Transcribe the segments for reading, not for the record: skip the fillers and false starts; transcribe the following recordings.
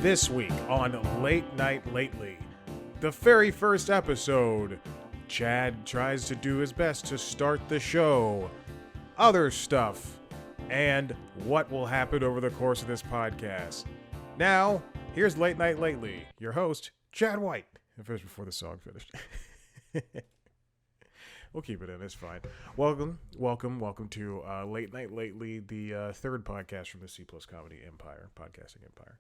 This week on Late Night Lately, the very first episode, Chad tries to do his best to start the show, other stuff, and what will happen over the course of this podcast. Now, here's Late Night Lately, your host, Chad White. First, before the song finished. We'll keep it in, it's fine. Welcome to Late Night Lately, the third podcast from the C Plus Comedy Empire, podcasting empire.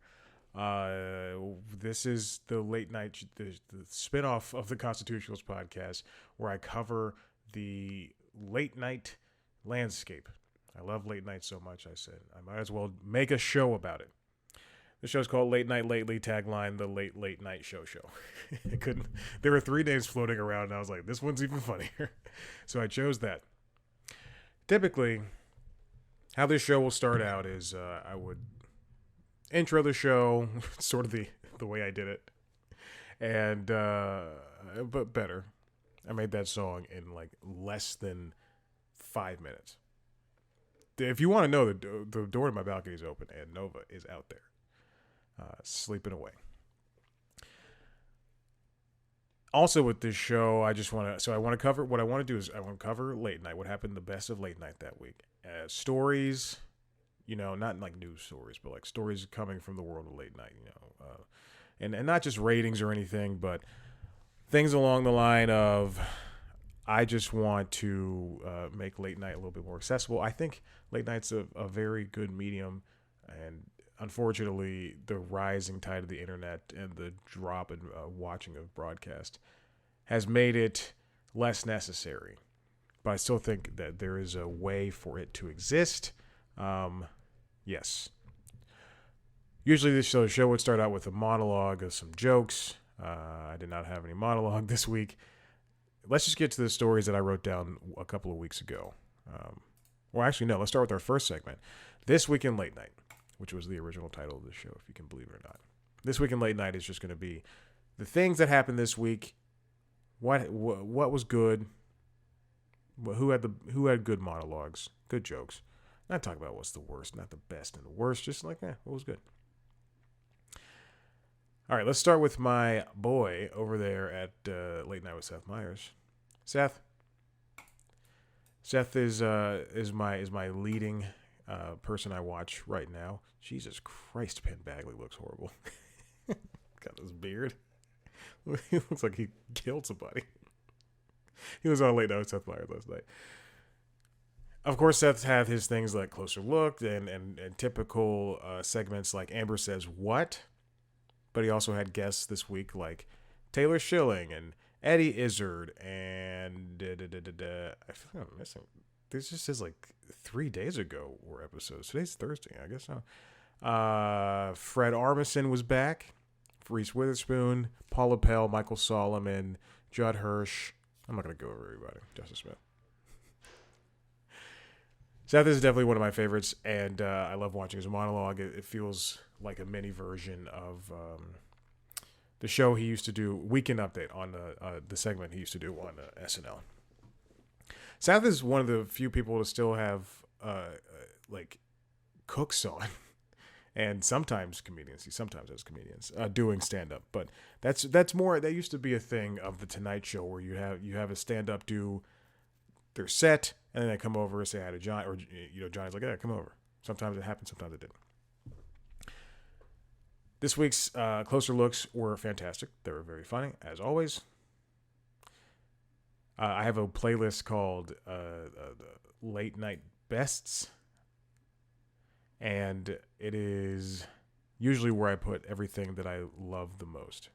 This is the late night, the spinoff of the Constitutionalist podcast, where I cover the late night landscape. I love late night so much, I said I might as well make a show about it. The show's called Late Night Lately, tagline, the late night show. There were 3 names floating around, and I was like, this one's even funnier. So I chose that. Typically, how this show will start out is I would intro the show, sort of the way I did it, and but better. I made that song in like less than 5 minutes. If you want to know, the door to my balcony is open, and Nova is out there. Sleeping away. Also with this show, I want to cover late night, what happened the best of late night that week. Stories, not like news stories, but like stories coming from the world of late night, and not just ratings or anything, but things along the line of, I just want to make late night a little bit more accessible. I think late night's a very good medium, and unfortunately, the rising tide of the internet and the drop in watching of broadcast has made it less necessary. But I still think that there is a way for it to exist. Yes. Usually this show would start out with a monologue of some jokes. I did not have any monologue this week. Let's just get to the stories that I wrote down a couple of weeks ago. Let's start with our first segment. This Week in Late Night, which was the original title of the show, if you can believe it or not. This Week in Late Night is just going to be the things that happened this week, what was good, who had good monologues, good jokes. Not talk about what's the worst, not the best and the worst, just like, what was good. All right, let's start with my boy over there at Late Night with Seth Meyers. Seth is my leading person I watch right now. Jesus Christ, Penn Bagley looks horrible. Got this beard. He looks like he killed somebody. He was on Late Night with Seth Meyers last night. Of course, Seth had his things like Closer Look and typical segments like Amber Says What? But he also had guests this week like Taylor Schilling and Eddie Izzard and I feel like I'm missing. This just says like 3 days ago were episodes. Today's Thursday, I guess so. Fred Armisen was back. Reese Witherspoon, Paula Pell, Michael Solomon, Judd Hirsch. I'm not going to go over everybody. Justice Smith. Seth is definitely one of my favorites, and I love watching his monologue. It feels like a mini version of the show he used to do, Weekend Update, on the segment he used to do on SNL. Seth is one of the few people to still have like cooks on, and sometimes comedians. He sometimes has comedians doing stand up, but that's more. That used to be a thing of the Tonight Show, where you have a stand up do their set, and then they come over and say hi to John, or Johnny's like, yeah, come over. Sometimes it happened, sometimes it didn't. This week's Closer Looks were fantastic. They were very funny, as always. I have a playlist called Late Night Bests, and it is usually where I put everything that I love the most.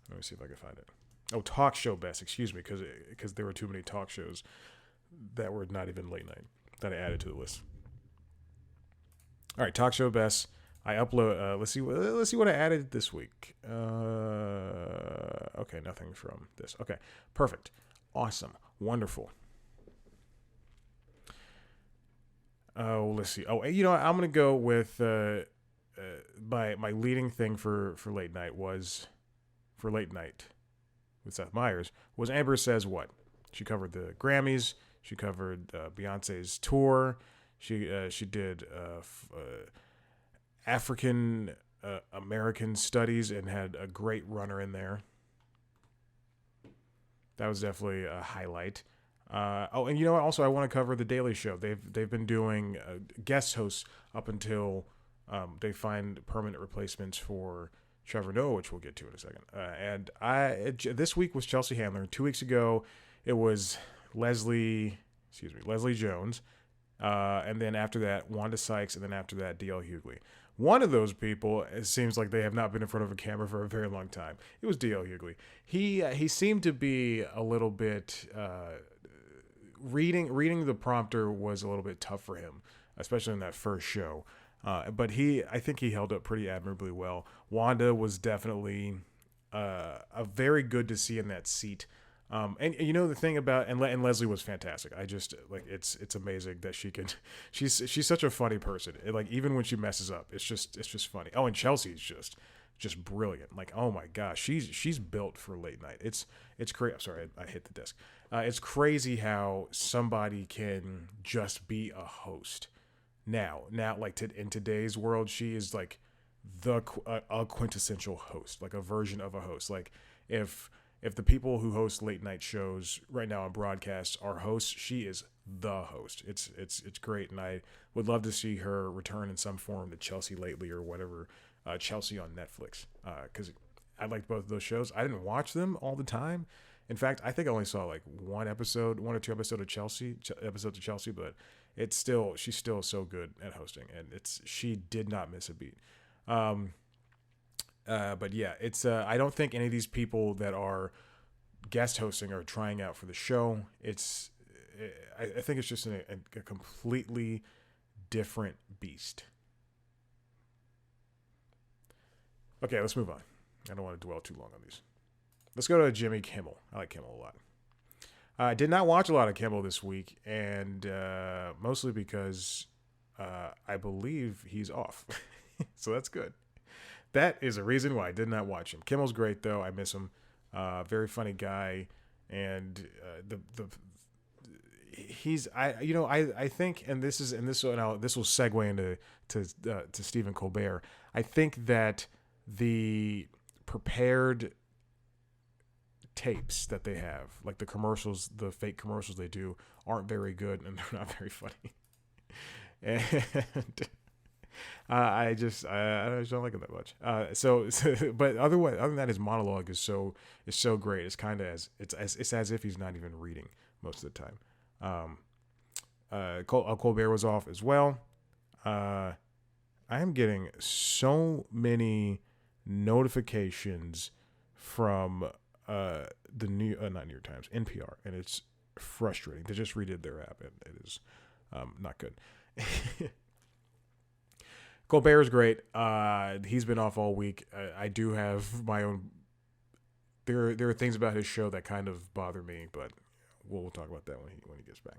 Let me see if I can find it. Oh, Talk Show Best, excuse me, because there were too many talk shows that were not even late night that I added to the list. All right, Talk Show Best. I upload. Let's see what I added this week. Okay, nothing from this. Okay, perfect, awesome, wonderful. Oh, let's see. Oh, I'm gonna go with my leading thing for late night was for late night with Seth Meyers was Amber Says What. She covered the Grammys. She covered Beyonce's tour. She did African American Studies and had a great runner in there. That was definitely a highlight. And you know what? Also, I want to cover the Daily Show. They've been doing guest hosts up until they find permanent replacements for Trevor Noah, which we'll get to in a second. This week was Chelsea Handler. 2 weeks ago, it was Leslie Jones, and then after that, Wanda Sykes, and then after that, D.L. Hughley. One of those people, it seems like they have not been in front of a camera for a very long time. It was D.L. Hughley. He seemed to be a little bit reading the prompter was a little bit tough for him, especially in that first show. But I think he held up pretty admirably well. Wanda was definitely a very good to see in that seat. And you know the thing about and Leslie was fantastic. I just like it's amazing that she's such a funny person. Like even when she messes up, it's just funny. Oh, and Chelsea's just brilliant. Like, oh my gosh, she's built for late night. It's crazy. I'm sorry, I hit the desk. It's crazy how somebody can just be a host. Now, like in today's world, she is like a quintessential host, like a version of a host. Like if the people who host late night shows right now on broadcast are hosts, she is the host. It's great, and I would love to see her return in some form to Chelsea Lately or whatever, Chelsea on Netflix, because I liked both of those shows. I didn't watch them all the time. In fact, I think I only saw like one or two episodes of Chelsea, but she's still so good at hosting, and she did not miss a beat. But yeah, I don't think any of these people that are guest hosting are trying out for the show. I think it's just a completely different beast. Okay, let's move on. I don't want to dwell too long on these. Let's go to Jimmy Kimmel. I like Kimmel a lot. I did not watch a lot of Kimmel this week, and mostly because I believe he's off. So that's good. That is a reason why I did not watch him. Kimmel's great, though. I miss him. Very funny guy, and I think, and this will segue into to Stephen Colbert. I think that the prepared tapes that they have, like the commercials, the fake commercials they do, aren't very good, and they're not very funny. And I just don't like it that much. But other than that, his monologue is so great. It's kind of it's as if he's not even reading most of the time. Colbert was off as well. I am getting so many notifications from the not New York Times, NPR, and it's frustrating. They just redid their app, and it is not good. Colbert is great. He's been off all week. I do have my own. There are things about his show that kind of bother me, but we'll talk about that when he gets back.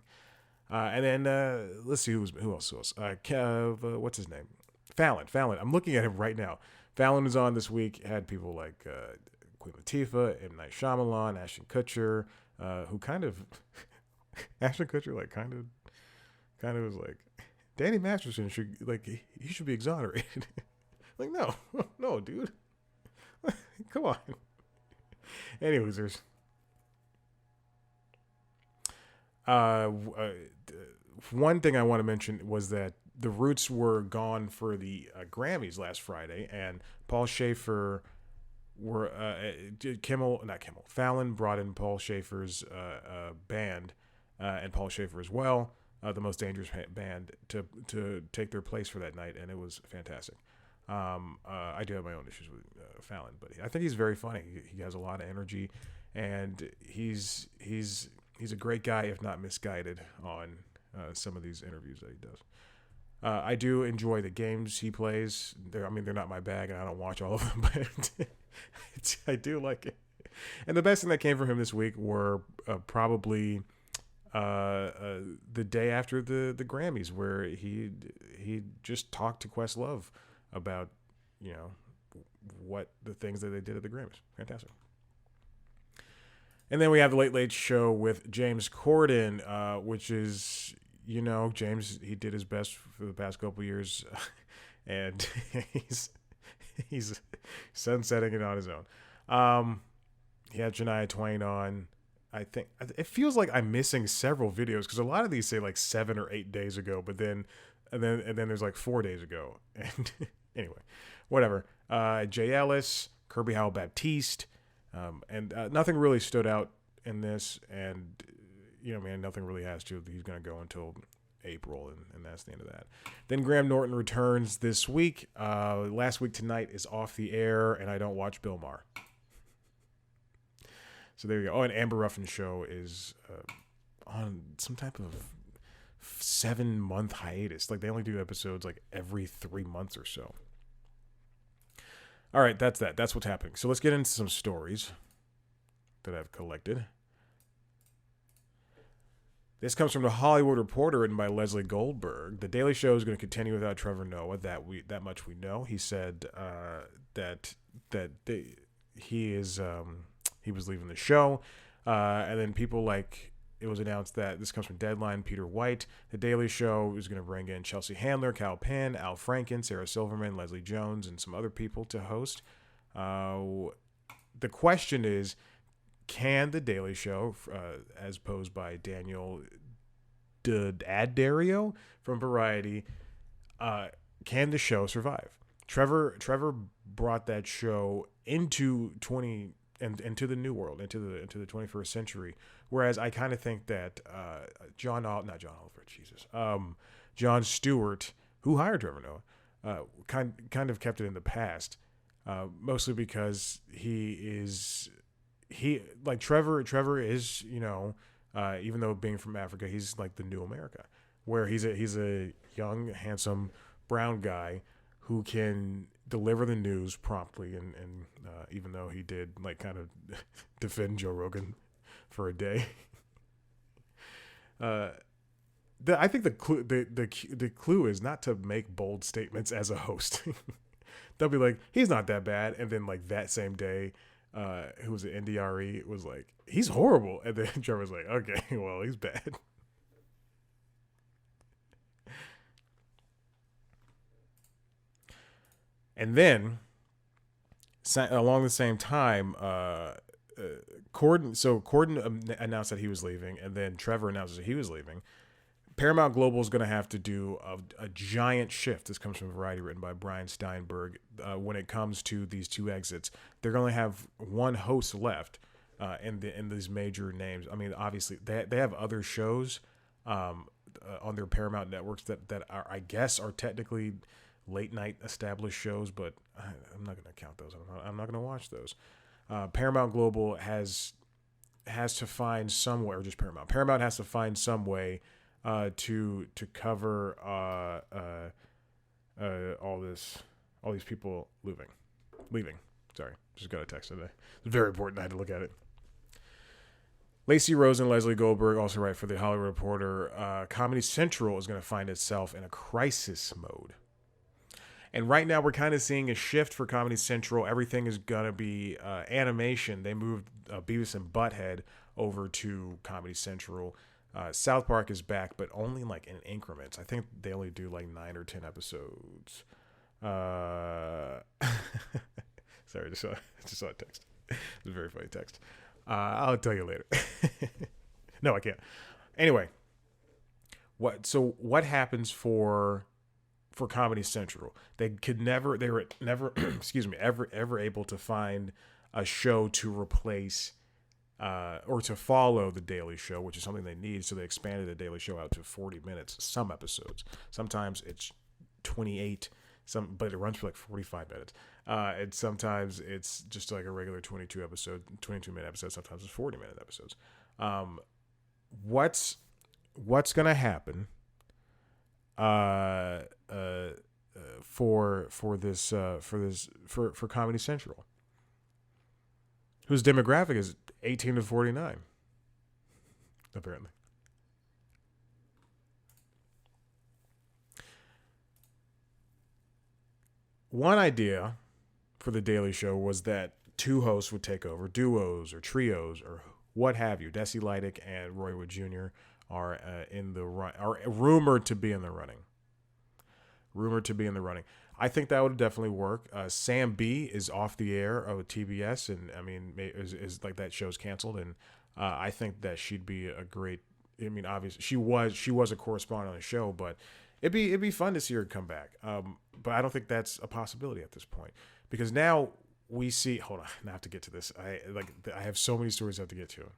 And then let's see who else. What's his name? Fallon. I'm looking at him right now. Fallon was on this week. Had people like Queen Latifah, M. Night Shyamalan, Ashton Kutcher, who kind of Ashton Kutcher like kind of was like, Danny Masterson should he should be exonerated. Like no, dude, come on. Anyways, there's one thing I want to mention was that the Roots were gone for the Grammys last Friday, and Paul Schaefer Fallon brought in Paul Schaefer's band, and Paul Schaefer as well, the Most Dangerous Band, to take their place for that night, and it was fantastic. I do have my own issues with Fallon, but I think he's very funny. He has a lot of energy, and he's a great guy, if not misguided, on some of these interviews that he does. I do enjoy the games he plays. They're not my bag, and I don't watch all of them, but I do like it. And the best thing that came from him this week were probably the day after the Grammys, where he just talked to Questlove about what the things that they did at the Grammys. Fantastic. And then we have the Late Late Show with James Corden, which is, James, he did his best for the past couple of years, and He's sunsetting it on his own. He had Shania Twain on. I think it feels like I'm missing several videos because a lot of these say like 7 or 8 days ago, but then there's like 4 days ago. And anyway, whatever. Jay Ellis, Kirby Howell Baptiste, and nothing really stood out in this. And nothing really has to. He's gonna go until April, and that's the end of that. Then Graham Norton returns this week. Last Week Tonight is off the air, and I don't watch Bill Maher. So there you go. Oh, and Amber Ruffin's show is on some type of 7-month hiatus. Like they only do episodes like every 3 months or so. All right, that's that. That's what's happening. So let's get into some stories that I've collected. This comes from The Hollywood Reporter, written by Leslie Goldberg. The Daily Show is going to continue without Trevor Noah. That much we know. He said he was leaving the show, and then people like it was announced that this comes from Deadline. Peter White. The Daily Show is going to bring in Chelsea Handler, Cal Penn, Al Franken, Sarah Silverman, Leslie Jones, and some other people to host. The question is, can The Daily Show, as posed by Daniel D'Addario from Variety, can the show survive? Trevor brought that show into into the new world, into the 21st century. Whereas I kind of think that John Stewart, who hired Trevor Noah, kind of kept it in the past, mostly because Trevor is, even though being from Africa, he's like the new America, where he's a young, handsome, brown guy who can deliver the news promptly, and even though he did like kind of defend Joe Rogan for a day, I think the clue is not to make bold statements as a host. They'll be like, he's not that bad, and then like that same day, who was it, NDRE was like, he's horrible, and then Trevor's like, okay, well, he's bad. And then, along the same time, Corden announced that he was leaving, and then Trevor announced that he was leaving. Paramount Global is going to have to do a giant shift. This comes from Variety, written by Brian Steinberg. When it comes to these two exits, they're going to have one host left in these major names. I mean, obviously, they have other shows on their Paramount networks that are, I guess, are technically late night established shows, but I'm not going to count those. I'm not going to watch those. Paramount Global has to find some way, or just Paramount. Paramount has to find some way to cover all these people leaving. Sorry, just got a text today. It's very important. I had to look at it. Lacey Rose and Leslie Goldberg also write for The Hollywood Reporter. Comedy Central is going to find itself in a crisis mode. And right now we're kind of seeing a shift for Comedy Central. Everything is going to be animation. They moved Beavis and Butthead over to Comedy Central. South Park is back, but only like in increments. I think they only do like 9 or 10 episodes. Sorry, just saw a text. It's a very funny text. I'll tell you later. No, I can't. Anyway, what happens for Comedy Central? They were never excuse me, ever able to find a show to replace or to follow The Daily Show, which is something they need. So they expanded The Daily Show out to 40 minutes, some episodes. Sometimes it's 28, but it runs for like 45 minutes. And sometimes it's just like a regular 22-minute episode. Sometimes it's 40-minute episodes. What's going to happen for Comedy Central, whose demographic is 18 to 49, apparently. One idea for The Daily Show was that two hosts would take over, duos or trios or what have you. Desi Lydic and Roy Wood Jr. are rumored to be in the running. I think that would definitely work. Sam B is off the air of TBS, and I mean, is like that show's canceled, and I think that she'd be a great. I mean, obviously she was a correspondent on the show, but it'd be fun to see her come back. But I don't think that's a possibility at this point because now we see. Hold on, I have to get to this. I have so many stories I have to get to.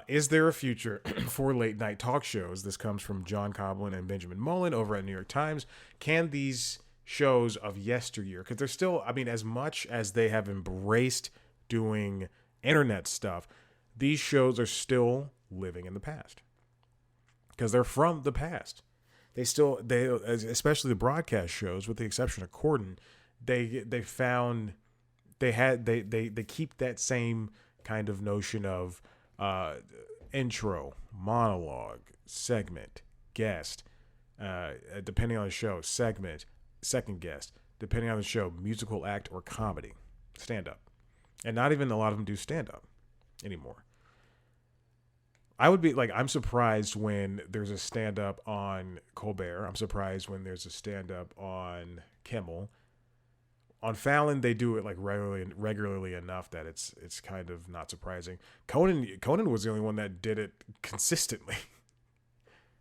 Is there a future for late night talk shows? This comes from John Coblin and Benjamin Mullen over at New York Times. Can these shows of yesteryear, because they're still, I mean, as much as they have embraced doing internet stuff, these shows are still living in the past because they're from the past. They especially the broadcast shows, with the exception of Corden, they found they keep that same kind of notion of intro, monologue, segment, guest, depending on the show, segment, second guest, depending on the show, musical act or comedy, stand up. And not even a lot of them do stand up anymore. I'm surprised when there's a stand up on Colbert. I'm surprised when there's a stand up on Kimmel. On Fallon, they do it like regularly enough that it's kind of not surprising. Conan was the only one that did it consistently.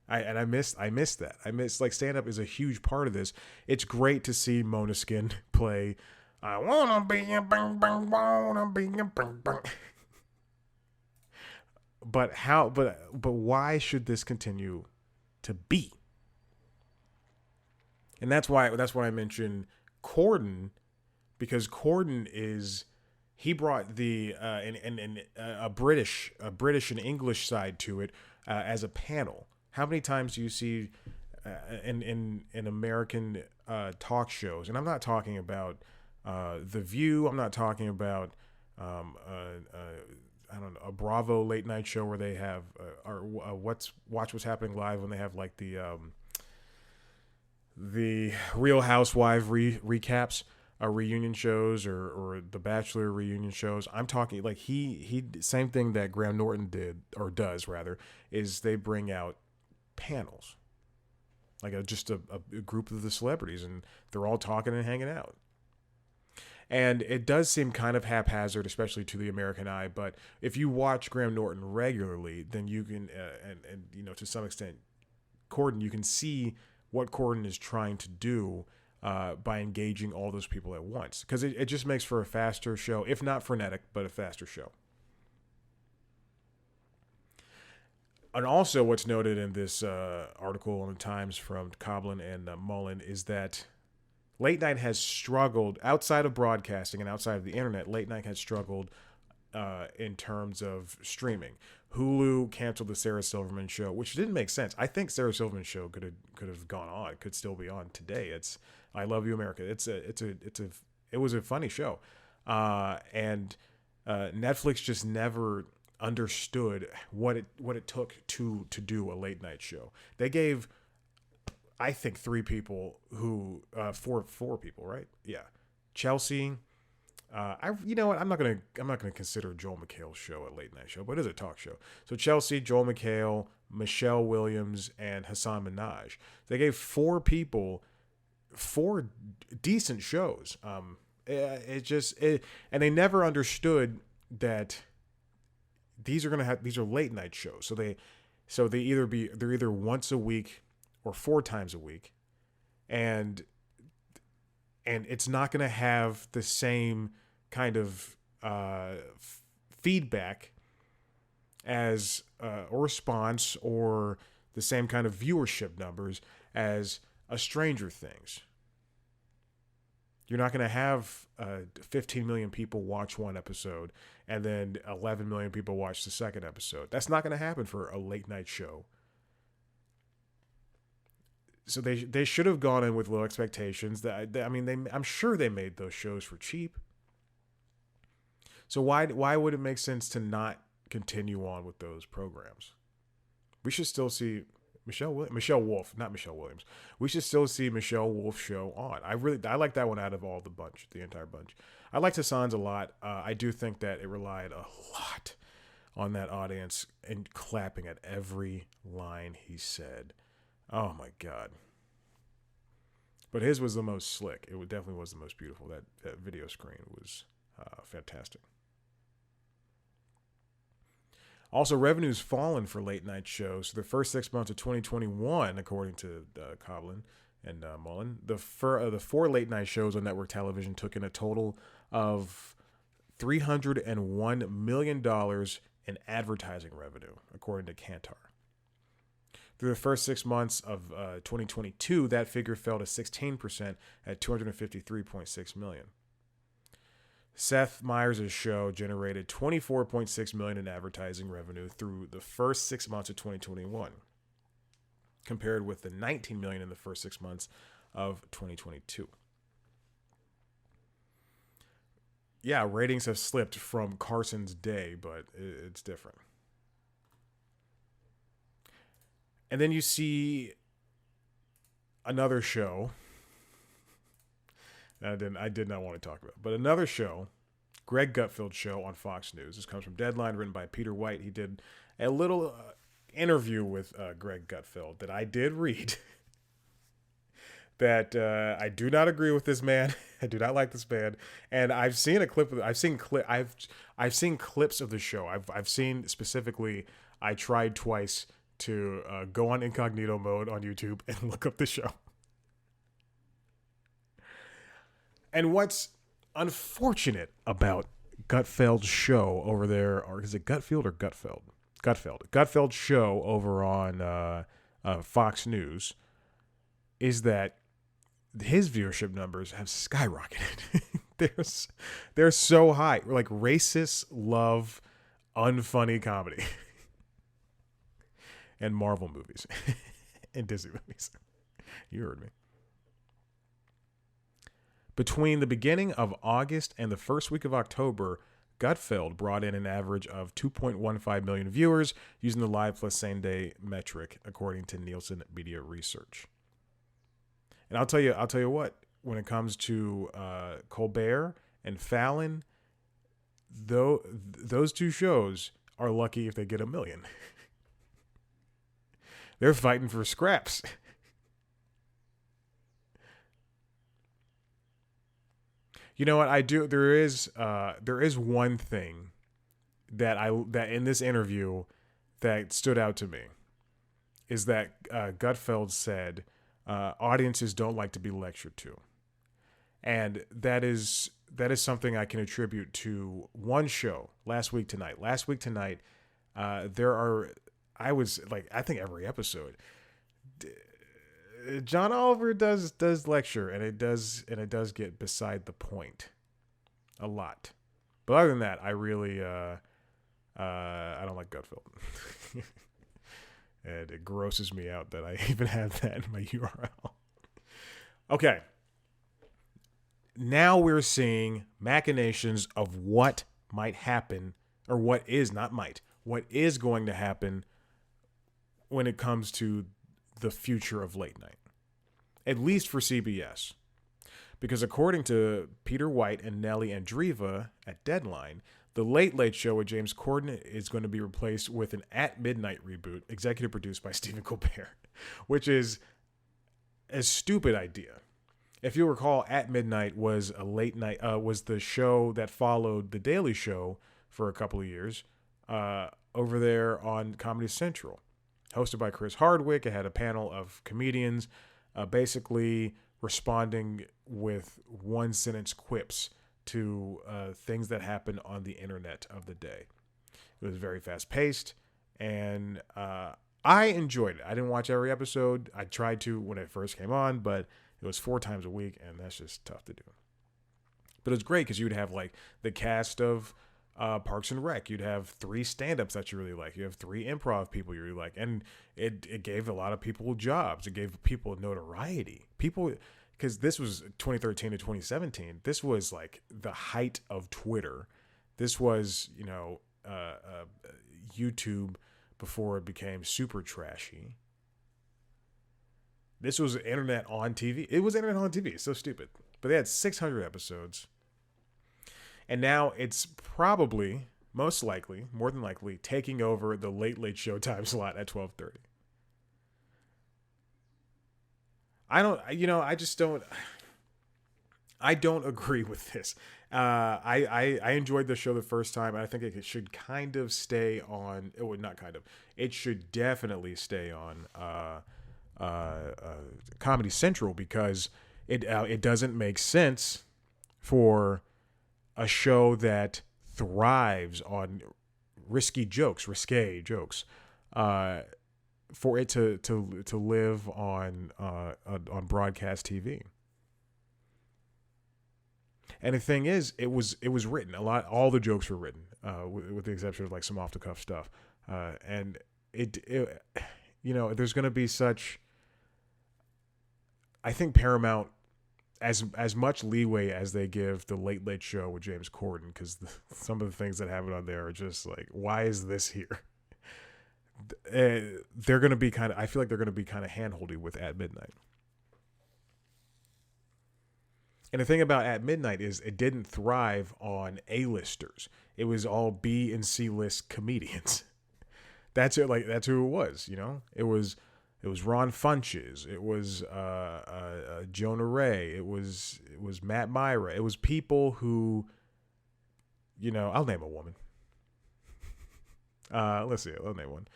I missed that. I miss, like, stand up is a huge part of this. It's great to see Måneskin play I wanna be a bang bang wanna be a bang bang. But why should this continue to be? And that's why I mentioned Corden. Because Corden he brought the a British and English side to it as a panel. How many times do you see in American talk shows? And I'm not talking about The View. I'm not talking about I don't know, a Bravo late night show where they have Watch What's Happening Live, when they have like the Real Housewife recaps. Reunion shows or the Bachelor reunion shows. I'm talking like he same thing that Graham Norton did, or does rather, is they bring out panels, like just a group of the celebrities, and they're all talking and hanging out. And it does seem kind of haphazard, especially to the American eye. But if you watch Graham Norton regularly, then you can, and you know, to some extent, Corden, you can see what Corden is trying to do. By engaging all those people at once. Because it just makes for a faster show, if not frenetic, but a faster show. And also what's noted in this article on the Times from Coblin and Mullen is that late night has struggled, outside of broadcasting and outside of the internet, late night has struggled in terms of streaming. Hulu canceled the Sarah Silverman show, which didn't make sense. I think Sarah Silverman's show could have gone on. It could still be on today. It's I Love You America. It was a funny show, and Netflix just never understood what it took to do a late night show. They gave, I think, four people, right? Yeah, Chelsea. You know what? I'm not gonna consider Joel McHale's show a late night show, but it is a talk show. So Chelsea, Joel McHale, Michelle Williams, and Hassan Minaj. They gave four people four decent shows. And they never understood that these are late night shows. So they're either once a week or four times a week, and it's not going to have the same kind of feedback as or response or the same kind of viewership numbers as a Stranger Things. You're not going to have 15 million people watch one episode and then 11 million people watch the second episode. That's not going to happen for a late night show. So they should have gone in with low expectations. I'm sure they made those shows for cheap. So why would it make sense to not continue on with those programs? We should still see Michelle Wolf, not Michelle Williams. We should still see Michelle Wolf's show on. I like that one out of all the entire bunch. I liked Hassan's a lot. I do think that it relied a lot on that audience and clapping at every line he said. Oh my God. But his was the most slick. It definitely was the most beautiful. That video screen was fantastic. Also, revenue's fallen for late night shows. So the first 6 months of 2021, according to Coblin and Mullen, the four late night shows on network television took in a total of $301 million in advertising revenue, according to Kantar. Through the first 6 months of 2022, that figure fell to 16% at $253.6 million. Seth Meyers' show generated $24.6 million in advertising revenue through the first 6 months of 2021, compared with the $19 million in the first 6 months of 2022. Yeah, ratings have slipped from Carson's day, but it's different. And then you see another show I did not want to talk about, but another show, Greg Gutfeld show on Fox News. This comes from Deadline, written by Peter White. He did a little interview with Greg Gutfeld that I did read. That I do not agree with this man. I do not like this man, and I've seen a clip. I've seen clips of the show. I've seen specifically. I tried twice to go on incognito mode on YouTube and look up the show. And what's unfortunate about Gutfeld's show over there, or is it Gutfeld or Gutfeld? Gutfeld's show over on Fox News is that his viewership numbers have skyrocketed. they're so high. Like, racists love unfunny comedy and Marvel movies and Disney movies. You heard me. Between the beginning of August and the first week of October, Gutfeld brought in an average of 2.15 million viewers using the live plus same day metric, according to Nielsen Media Research. And I'll tell you what, when it comes to Colbert and Fallon, those two shows are lucky if they get 1 million. They're fighting for scraps. You know what I do? There is one thing that in this interview that stood out to me is that Gutfeld said audiences don't like to be lectured to, and that is something I can attribute to one show, Last Week Tonight. I think every episode, John Oliver does lecture, and it does get beside the point a lot. But other than that, I really I don't like Gutfeld. And it grosses me out that I even have that in my URL. Okay. Now we're seeing machinations of what might happen, or what is going to happen when it comes to the future of late night, at least for CBS. Because according to Peter White and Nellie Andreeva at Deadline, the Late Late Show with James Corden is going to be replaced with an At Midnight reboot, executive produced by Stephen Colbert, which is a stupid idea. If you recall, At Midnight was a late night, was the show that followed The Daily Show for a couple of years over there on Comedy Central. Hosted by Chris Hardwick, it had a panel of comedians basically responding with one-sentence quips to things that happened on the internet of the day. It was very fast-paced, and I enjoyed it. I didn't watch every episode. I tried to when it first came on, but it was 4 times a week, and that's just tough to do. But it was great because you would have like the cast of Parks and Rec. You'd have 3 stand-ups that you really like. You have 3 improv people you really like. And it gave a lot of people jobs. It gave people notoriety. People, because this was 2013 to 2017. This was like the height of Twitter. This was, YouTube before it became super trashy. This was internet on TV. It was internet on TV. It's so stupid. But they had 600 episodes. And now it's probably, more than likely, taking over the Late Late Show time slot at 12:30. I just don't. I don't agree with this. I enjoyed the show the first time. And I think it should kind of stay on. It would not kind of. It should definitely stay on Comedy Central because it doesn't make sense for a show that thrives on risque jokes, for it to live on broadcast TV. And the thing is, it was written a lot. All the jokes were written, with the exception of like some off the cuff stuff. And there's going to be such. I think Paramount, as much leeway as they give the Late Late Show with James Corden, because some of the things that happen on there are just like, why is this here? They're going to be kind of. I feel like they're going to be kind of handholdy with At Midnight. And the thing about At Midnight is it didn't thrive on A-listers. It was all B and C list comedians. That's it. Like that's who it was. It was Ron Funches. It was Jonah Ray. It was Matt Myra. It was people who, I'll name a woman. Let's see. I'll name one.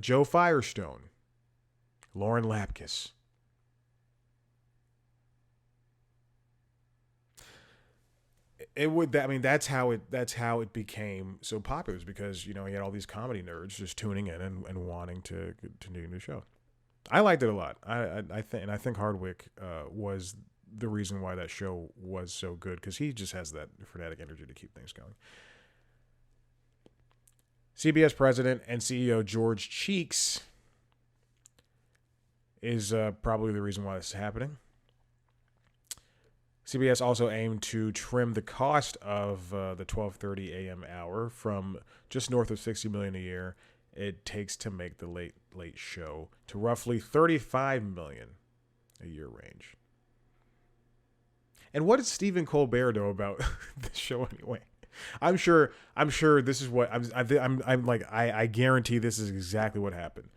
Joe Firestone, Lauren Lapkus. It would. I mean, that's how it became so popular. Is because you had all these comedy nerds just tuning in and wanting to do a new show. I liked it a lot. I think Hardwick was the reason why that show was so good because he just has that frenetic energy to keep things going. CBS president and CEO George Cheeks is probably the reason why this is happening. CBS also aimed to trim the cost of the 12:30 a.m. hour from just north of $60 million a year it takes to make the Late Late Show to roughly $35 million a year range. And what does Stephen Colbert know about the show anyway? I'm sure this is what I'm like. I guarantee this is exactly what happened.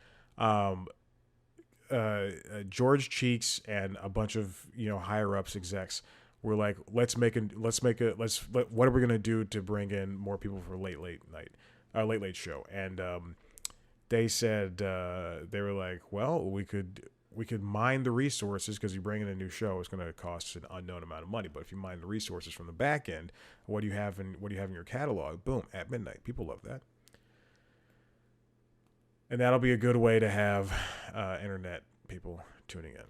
George Cheeks and a bunch of higher ups execs were like, what are we gonna do to bring in more people for Late Late Show? And they said they were like, well, we could mine the resources because you bring in a new show, it's going to cost an unknown amount of money. But if you mine the resources from the back end, what do you have in your catalog? Boom, At Midnight. People love that. And that'll be a good way to have internet people tuning in.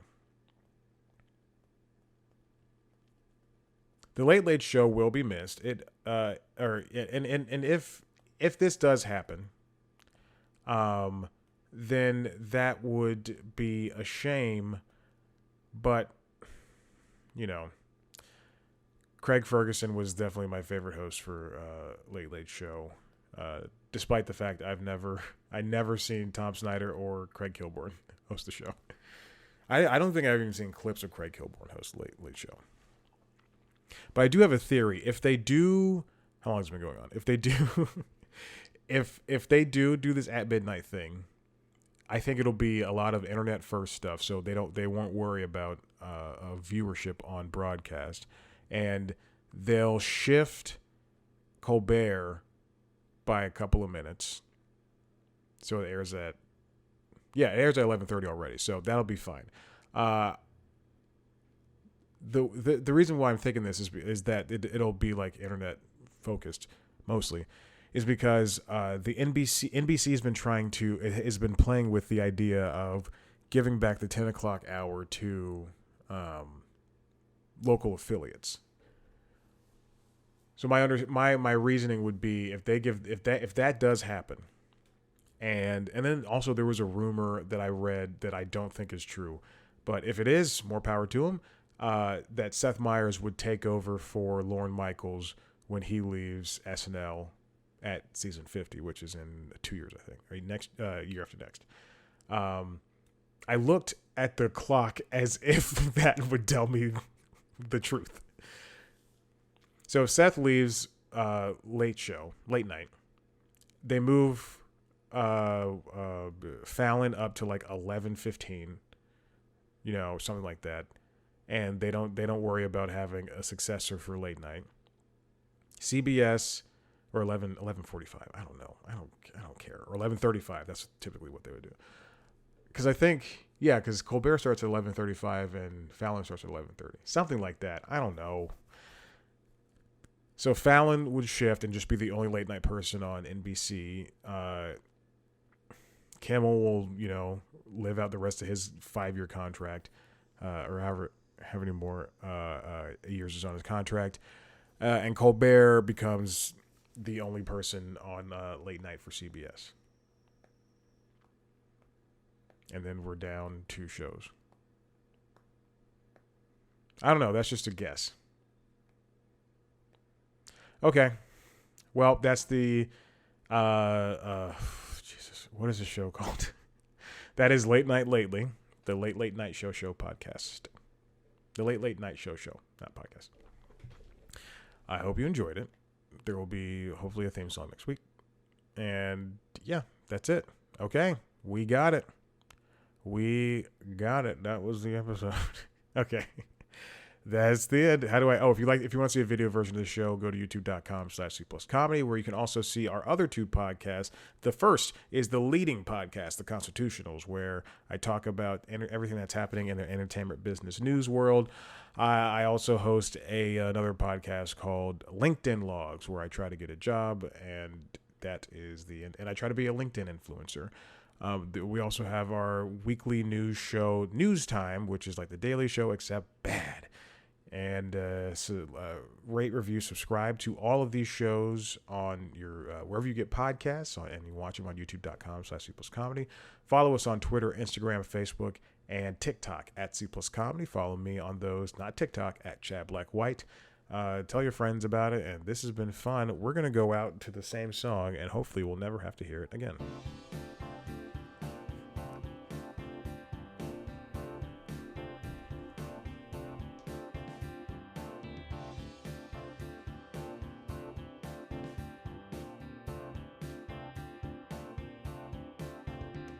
The Late Late Show will be missed. And if this does happen, then that would be a shame. But Craig Ferguson was definitely my favorite host for Late Late Show. Despite the fact I never seen Tom Snyder or Craig Kilborn host the show. I don't think I've even seen clips of Craig Kilborn host Late Late Show. But I do have a theory. If they do, how long has it been going on? If they do, if they do this At Midnight thing, I think it'll be a lot of internet first stuff. So they won't worry about viewership on broadcast, and they'll shift Colbert by a couple of minutes. So it airs at 11:30 already. So that'll be fine. The reason why I'm thinking this is that it'll be like internet focused mostly, is because the NBC has been playing with the idea of giving back the 10 o'clock hour to local affiliates. So my reasoning would be if that does happen, and then also there was a rumor that I read that I don't think is true, but if it is, more power to him. That Seth Meyers would take over for Lorne Michaels when he leaves SNL at season 50, which is in 2 years, I think, or next year after next. I looked at the clock as if that would tell me the truth. So Seth leaves late night. They move Fallon up to like 11:15, something like that, and they don't worry about having a successor for late night. CBS or 11:45. I don't know. I don't care. Or 11:35. That's typically what they would do. Because I think, because Colbert starts at 11:35 and Fallon starts at 11:30. Something like that. I don't know. So Fallon would shift and just be the only late night person on NBC. Kimmel will, live out the rest of his 5-year contract, or however many more years is on his contract. And Colbert becomes the only person on late night for CBS. And then we're down 2 shows. I don't know. That's just a guess. Okay. Well, that's the Jesus, what is the show called? That is Late Night Lately, the Late Night Show podcast. The Late Night Show, not podcast. I hope you enjoyed it. There will be hopefully a theme song next week. And yeah, that's it. Okay. We got it. That was the episode. Okay. That's the end. How do I? If you want to see a video version of the show, go to youtube.com/C+comedy, where you can also see our other 2 podcasts. The first is the leading podcast, The Constitutionals, where I talk about everything that's happening in the entertainment business news world. I also host another podcast called LinkedIn Logs, where I try to get a job, and that is the end. And I try to be a LinkedIn influencer. We also have our weekly news show, News Time, which is like the Daily Show, except bad. And rate, review, subscribe to all of these shows on your wherever you get podcasts, and you watch them on youtube.com/C+comedy. Follow us on Twitter, Instagram, Facebook, and TikTok at C+comedy. Follow me on those, not TikTok, at Chad Black White. Tell your friends about it, and this has been fun. We're going to go out to the same song, and hopefully we'll never have to hear it again.